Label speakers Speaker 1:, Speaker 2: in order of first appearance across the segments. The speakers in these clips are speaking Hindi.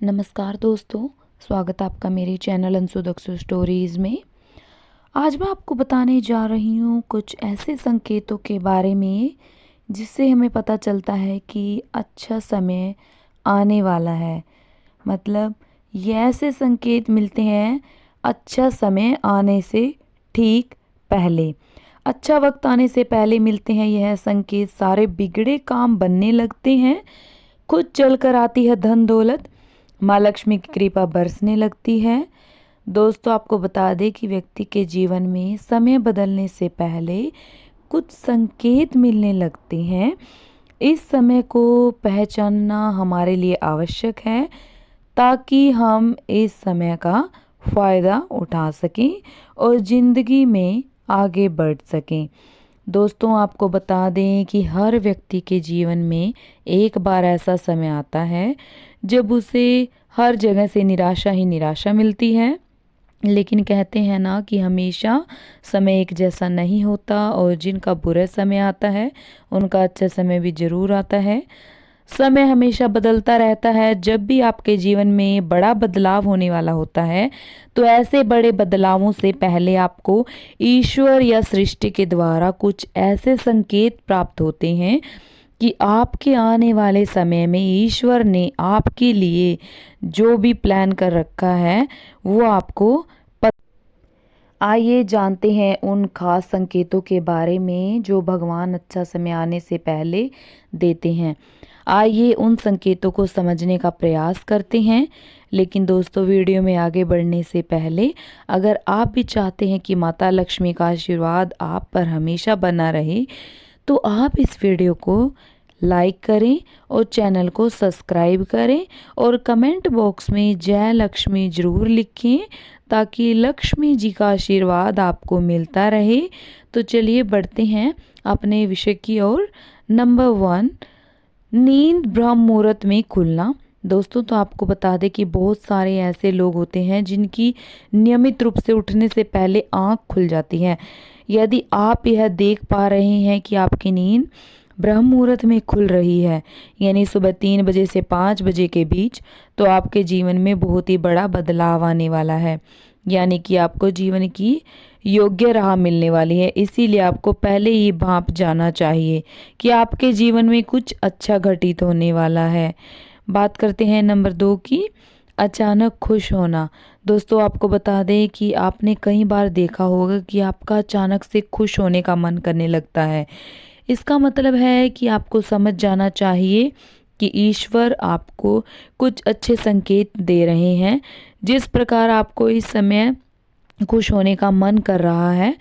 Speaker 1: नमस्कार दोस्तों, स्वागत है आपका मेरे चैनल अंशु दक्षु स्टोरीज़ में। आज मैं आपको बताने जा रही हूँ कुछ ऐसे संकेतों के बारे में जिससे हमें पता चलता है कि अच्छा समय आने वाला है। मतलब ये ऐसे संकेत मिलते हैं अच्छा समय आने से ठीक पहले। अच्छा वक्त आने से पहले मिलते हैं यह संकेत। सारे बिगड़े काम बनने लगते हैं, खुद चलकर आती है धन दौलत, माँ लक्ष्मी की कृपा बरसने लगती है। दोस्तों, आपको बता दें कि व्यक्ति के जीवन में समय बदलने से पहले कुछ संकेत मिलने लगते हैं। इस समय को पहचानना हमारे लिए आवश्यक है ताकि हम इस समय का फ़ायदा उठा सकें और ज़िंदगी में आगे बढ़ सकें। दोस्तों, आपको बता दें कि हर व्यक्ति के जीवन में एक बार ऐसा समय आता है जब उसे हर जगह से निराशा ही निराशा मिलती है। लेकिन कहते हैं ना कि हमेशा समय एक जैसा नहीं होता और जिनका बुरा समय आता है उनका अच्छा समय भी ज़रूर आता है। समय हमेशा बदलता रहता है। जब भी आपके जीवन में बड़ा बदलाव होने वाला होता है तो ऐसे बड़े बदलावों से पहले आपको ईश्वर या सृष्टि के द्वारा कुछ ऐसे संकेत प्राप्त होते हैं कि आपके आने वाले समय में ईश्वर ने आपके लिए जो भी प्लान कर रखा है वो आपको आइए जानते हैं उन खास संकेतों के बारे में जो भगवान अच्छा समय आने से पहले देते हैं। आइए उन संकेतों को समझने का प्रयास करते हैं। लेकिन दोस्तों, वीडियो में आगे बढ़ने से पहले अगर आप भी चाहते हैं कि माता लक्ष्मी का आशीर्वाद आप पर हमेशा बना रहे तो आप इस वीडियो को लाइक करें और चैनल को सब्सक्राइब करें और कमेंट बॉक्स में जय लक्ष्मी ज़रूर लिखें ताकि लक्ष्मी जी का आशीर्वाद आपको मिलता रहे। तो चलिए बढ़ते हैं अपने विषय की ओर। नंबर 1, नींद ब्रह्म मुहूर्त में खुलना। दोस्तों, तो आपको बता दें कि बहुत सारे ऐसे लोग होते हैं जिनकी नियमित रूप से उठने से पहले आंख खुल जाती है। यदि आप यह देख पा रहे हैं कि आपकी नींद ब्रह्म मुहूर्त में खुल रही है, यानी सुबह 3 बजे से 5 बजे के बीच, तो आपके जीवन में बहुत ही बड़ा बदलाव आने वाला है। यानी कि आपको जीवन की योग्य राह मिलने वाली है। इसीलिए आपको पहले ही भांप जाना चाहिए कि आपके जीवन में कुछ अच्छा घटित होने वाला है। बात करते हैं नंबर 2 की, अचानक खुश होना। दोस्तों, आपको बता दें कि आपने कई बार देखा होगा कि आपका अचानक से खुश होने का मन करने लगता है। इसका मतलब है कि आपको समझ जाना चाहिए कि ईश्वर आपको कुछ अच्छे संकेत दे रहे हैं। जिस प्रकार आपको इस समय खुश होने का मन कर रहा है,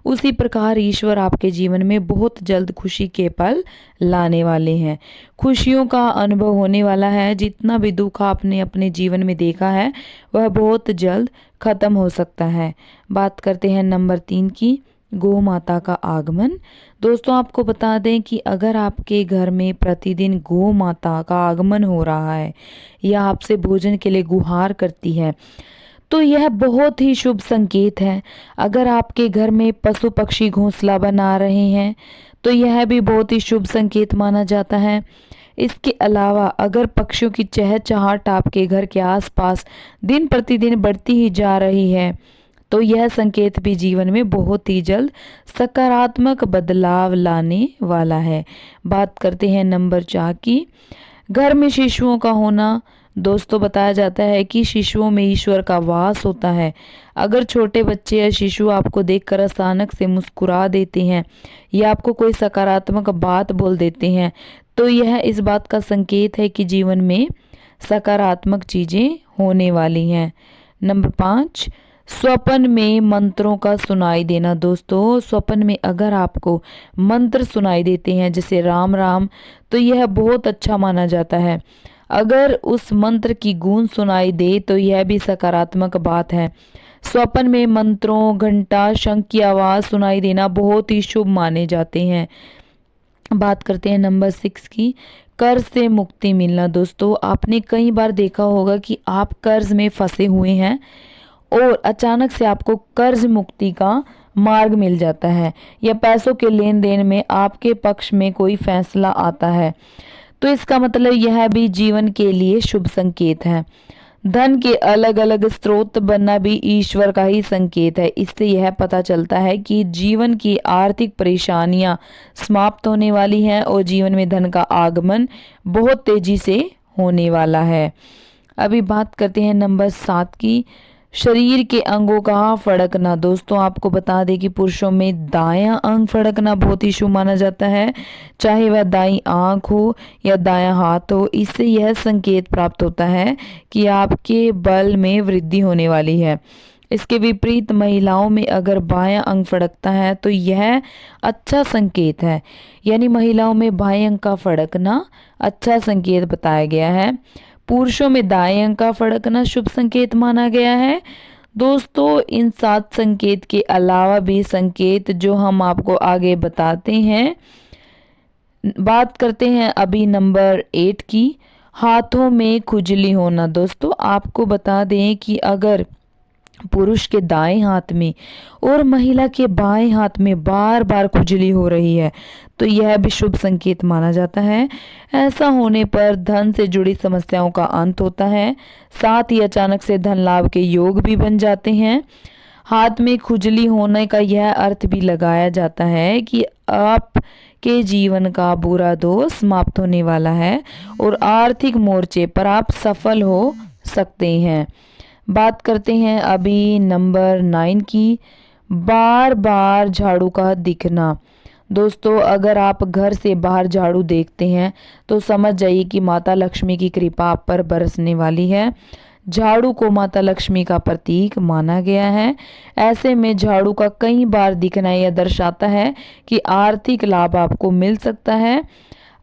Speaker 1: उसी प्रकार ईश्वर आपके जीवन में बहुत जल्द खुशी के पल लाने वाले हैं। खुशियों का अनुभव होने वाला है। जितना भी दुख आपने अपने जीवन में देखा है वह बहुत जल्द खत्म हो सकता है। बात करते हैं नंबर 3 की, गौ माता का आगमन। दोस्तों, आपको बता दें कि अगर आपके घर में प्रतिदिन गौ माता का आगमन हो रहा है या आपसे भोजन के लिए गुहार करती है तो यह बहुत ही शुभ संकेत है। अगर आपके घर में पशु पक्षी घोंसला बना रहे हैं तो यह भी बहुत ही शुभ संकेत माना जाता है। इसके अलावा अगर पक्षियों की चहचहाट आपके घर के आसपास दिन प्रतिदिन बढ़ती ही जा रही है तो यह संकेत भी जीवन में बहुत ही जल्द सकारात्मक बदलाव लाने वाला है। बात करते हैं नंबर 4 की, घर में शिशुओं का होना। दोस्तों, बताया जाता है कि शिशुओं में ईश्वर का वास होता है। अगर छोटे बच्चे या शिशु आपको देखकर अचानक से मुस्कुरा देते हैं या आपको कोई सकारात्मक बात बोल देते हैं तो यह इस बात का संकेत है कि जीवन में सकारात्मक चीज़ें होने वाली हैं। नंबर 5, स्वप्न में मंत्रों का सुनाई देना। दोस्तों, स्वप्न में अगर आपको मंत्र सुनाई देते हैं जैसे राम राम, तो यह बहुत अच्छा माना जाता है। अगर उस मंत्र की गूंज सुनाई दे तो यह भी सकारात्मक बात है। स्वप्न में मंत्रों, घंटा, शंख की आवाज़ सुनाई देना बहुत ही शुभ माने जाते हैं। बात करते हैं नंबर 6 की, कर्ज से मुक्ति मिलना। दोस्तों, आपने कई बार देखा होगा कि आप कर्ज में फंसे हुए हैं और अचानक से आपको कर्ज मुक्ति का मार्ग मिल जाता है या पैसों के लेन देन में आपके पक्ष में कोई फैसला आता है तो इसका मतलब यह भी जीवन के लिए शुभ संकेत है। धन के अलग अलग स्रोत बनना भी ईश्वर का ही संकेत है। इससे यह पता चलता है कि जीवन की आर्थिक परेशानियां समाप्त होने वाली हैं और जीवन में धन का आगमन बहुत तेजी से होने वाला है। अभी बात करते हैं नंबर 7 की, शरीर के अंगों का फड़कना। दोस्तों आपको बता दें कि पुरुषों में दायां अंग फड़कना बहुत ही शुभ माना जाता है, चाहे वह दाईं आंख हो या दायां हाथ हो। इससे यह संकेत प्राप्त होता है कि आपके बल में वृद्धि होने वाली है। इसके विपरीत महिलाओं में अगर बायां अंग फड़कता है तो यह अच्छा संकेत है, यानी महिलाओं में बाएं अंग का फड़कना अच्छा संकेत बताया गया है। पुरुषों में दाएं अंग का फड़कना शुभ संकेत माना गया है। दोस्तों इन 7 संकेत के अलावा भी संकेत जो हम आपको आगे बताते हैं। बात करते हैं अभी नंबर 8 की, हाथों में खुजली होना। दोस्तों आपको बता दें कि अगर पुरुष के दाएं हाथ में और महिला के बाएं हाथ में बार बार खुजली हो रही है तो यह भी शुभ संकेत माना जाता है। ऐसा होने पर धन से जुड़ी समस्याओं का अंत होता है, साथ ही अचानक से धन लाभ के योग भी बन जाते हैं। हाथ में खुजली होने का यह अर्थ भी लगाया जाता है कि आपके जीवन का बुरा दौर समाप्त होने वाला है और आर्थिक मोर्चे पर आप सफल हो सकते हैं। बात करते हैं अभी नंबर 9 की, बार बार झाड़ू का दिखना। दोस्तों अगर आप घर से बाहर झाड़ू देखते हैं तो समझ जाइए कि माता लक्ष्मी की कृपा आप पर बरसने वाली है। झाड़ू को माता लक्ष्मी का प्रतीक माना गया है। ऐसे में झाड़ू का कई बार दिखना यह दर्शाता है कि आर्थिक लाभ आपको मिल सकता है।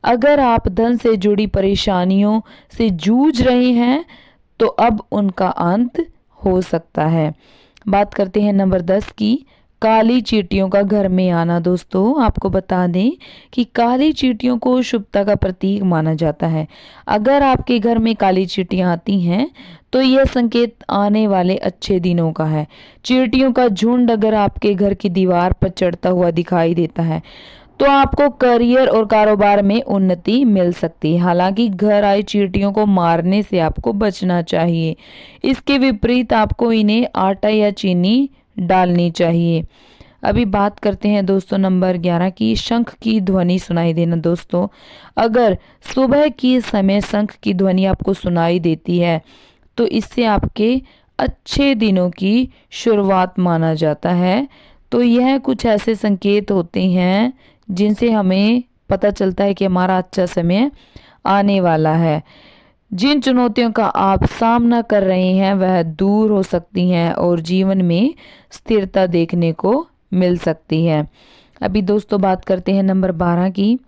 Speaker 1: अगर आप धन से जुड़ी परेशानियों से जूझ रहे हैं तो अब उनका अंत हो सकता है। बात करते हैं नंबर 10 की, काली चींटियों का घर में आना। दोस्तों आपको बता दें कि काली चींटियों को शुभता का प्रतीक माना जाता है। अगर आपके घर में काली चींटियां आती हैं तो यह संकेत आने वाले अच्छे दिनों का है। चींटियों का झुंड अगर आपके घर की दीवार पर चढ़ता हुआ दिखाई देता है तो आपको करियर और कारोबार में उन्नति मिल सकती है। हालांकि घर आई चींटियों को मारने से आपको बचना चाहिए। इसके विपरीत आपको इन्हें आटा या चीनी डालनी चाहिए। अभी बात करते हैं दोस्तों नंबर 11 की, शंख की ध्वनि सुनाई देना। दोस्तों अगर सुबह के समय शंख की ध्वनि आपको सुनाई देती है तो इससे आपके अच्छे दिनों की शुरुआत माना जाता है। तो यह कुछ ऐसे संकेत होते हैं जिनसे हमें पता चलता है कि हमारा अच्छा समय आने वाला है। जिन चुनौतियों का आप सामना कर रहे हैं वह दूर हो सकती हैं और जीवन में स्थिरता देखने को मिल सकती है। अभी दोस्तों बात करते हैं नंबर 12 की,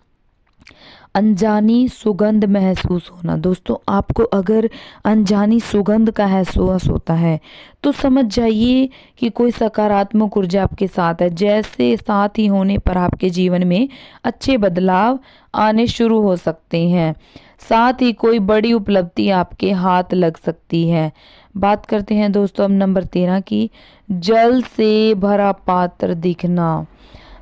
Speaker 1: अनजानी सुगंध महसूस होना। दोस्तों आपको अगर अनजानी सुगंध का एहसास होता है तो समझ जाइए कि कोई सकारात्मक ऊर्जा आपके साथ है। जैसे साथ ही होने पर आपके जीवन में अच्छे बदलाव आने शुरू हो सकते हैं, साथ ही कोई बड़ी उपलब्धि आपके हाथ लग सकती है। बात करते हैं दोस्तों अब नंबर 13 की, जल से भरा पात्र दिखना।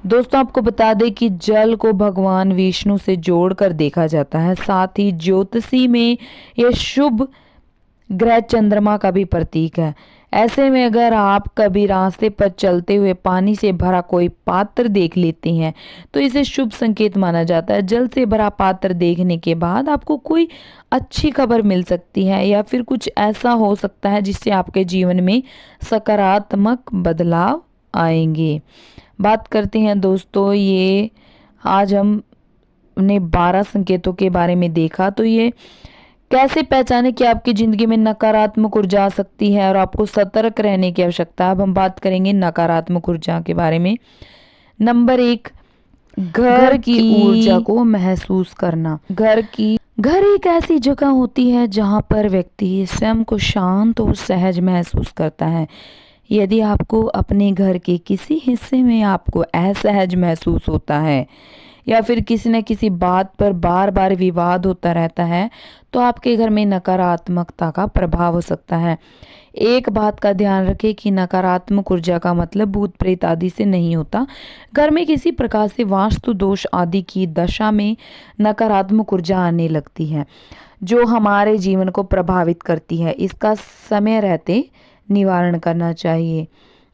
Speaker 1: दोस्तों आपको बता दें कि जल को भगवान विष्णु से जोड़कर देखा जाता है। साथ ही ज्योतिषी में यह शुभ ग्रह चंद्रमा का भी प्रतीक है। ऐसे में अगर आप कभी रास्ते पर चलते हुए पानी से भरा कोई पात्र देख लेते हैं तो इसे शुभ संकेत माना जाता है। जल से भरा पात्र देखने के बाद आपको कोई अच्छी खबर मिल सकती है या फिर कुछ ऐसा हो सकता है जिससे आपके जीवन में सकारात्मक बदलाव आएंगे। बात करते हैं दोस्तों, ये आज हमने 12 संकेतों के बारे में देखा। तो ये कैसे पहचाने कि आपकी जिंदगी में नकारात्मक ऊर्जा आ सकती है और आपको सतर्क रहने की आवश्यकता है। अब हम बात करेंगे नकारात्मक ऊर्जा के बारे में। नंबर 1, घर की ऊर्जा को महसूस करना। घर एक ऐसी जगह होती है जहां पर व्यक्ति स्वयं को शांत और सहज महसूस करता है। यदि आपको अपने घर के किसी हिस्से में आपको असहज महसूस होता है या फिर किसी न किसी बात पर बार बार विवाद होता रहता है, तो आपके घर में नकारात्मकता का प्रभाव हो सकता है। एक बात का ध्यान रखें कि नकारात्मक ऊर्जा का मतलब भूत प्रेत आदि से नहीं होता। घर में किसी प्रकार से वास्तु दोष आदि की दशा में नकारात्मक ऊर्जा आने लगती है, जो हमारे जीवन को प्रभावित करती है। इसका समय रहते निवारण करना चाहिए।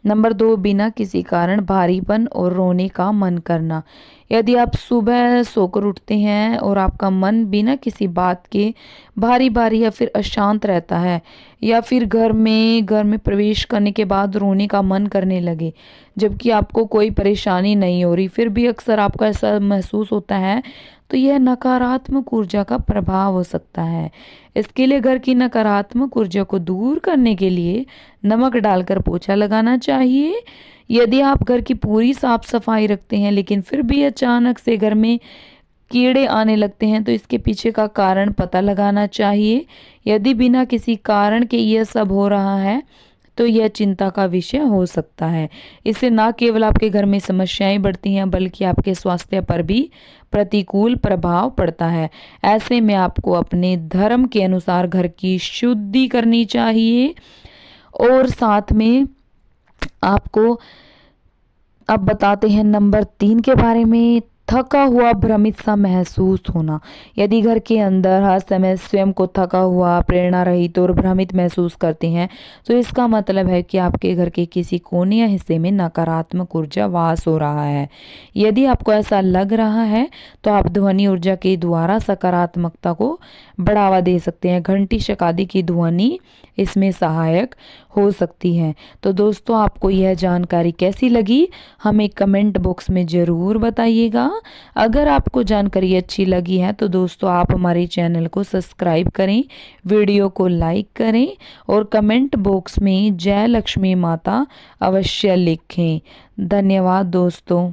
Speaker 1: नंबर 2, बिना किसी कारण भारीपन और रोने का मन करना। यदि आप सुबह सोकर उठते हैं और आपका मन बिना किसी बात के भारी भारी या फिर अशांत रहता है, या फिर घर में प्रवेश करने के बाद रोने का मन करने लगे, जबकि आपको कोई परेशानी नहीं हो रही, फिर भी अक्सर आपको ऐसा महसूस होता है, तो यह नकारात्मक ऊर्जा का प्रभाव हो सकता है। इसके लिए घर की नकारात्मक ऊर्जा को दूर करने के लिए नमक डालकर पोछा लगाना चाहिए। यदि आप घर की पूरी साफ सफाई रखते हैं लेकिन फिर भी अचानक से घर में कीड़े आने लगते हैं, तो इसके पीछे का कारण पता लगाना चाहिए। यदि बिना किसी कारण के यह सब हो रहा है, तो यह चिंता का विषय हो सकता है। इससे न केवल आपके घर में समस्याएं बढ़ती हैं, बल्कि आपके स्वास्थ्य पर भी प्रतिकूल प्रभाव पड़ता है। ऐसे में आपको अपने धर्म के अनुसार घर की शुद्धि करनी चाहिए। और साथ में आपको अब बताते हैं नंबर 3 के बारे में, थका हुआ भ्रमित सा महसूस होना। यदि घर के अंदर हर समय स्वयं को थका हुआ, प्रेरणा रहित और भ्रमित महसूस करते हैं, तो इसका मतलब है कि आपके घर के किसी कोने या हिस्से में नकारात्मक ऊर्जा वास हो रहा है। यदि आपको ऐसा लग रहा है, तो आप ध्वनि ऊर्जा के द्वारा सकारात्मकता को बढ़ावा दे सकते हैं। घंटी शकादी की ध्वनि इसमें सहायक हो सकती है। तो दोस्तों, आपको यह जानकारी कैसी लगी, हमें कमेंट बॉक्स में ज़रूर बताइएगा। अगर आपको जानकारी अच्छी लगी है, तो दोस्तों आप हमारे चैनल को सब्सक्राइब करें, वीडियो को लाइक करें और कमेंट बॉक्स में जय लक्ष्मी माता अवश्य लिखें। धन्यवाद दोस्तों।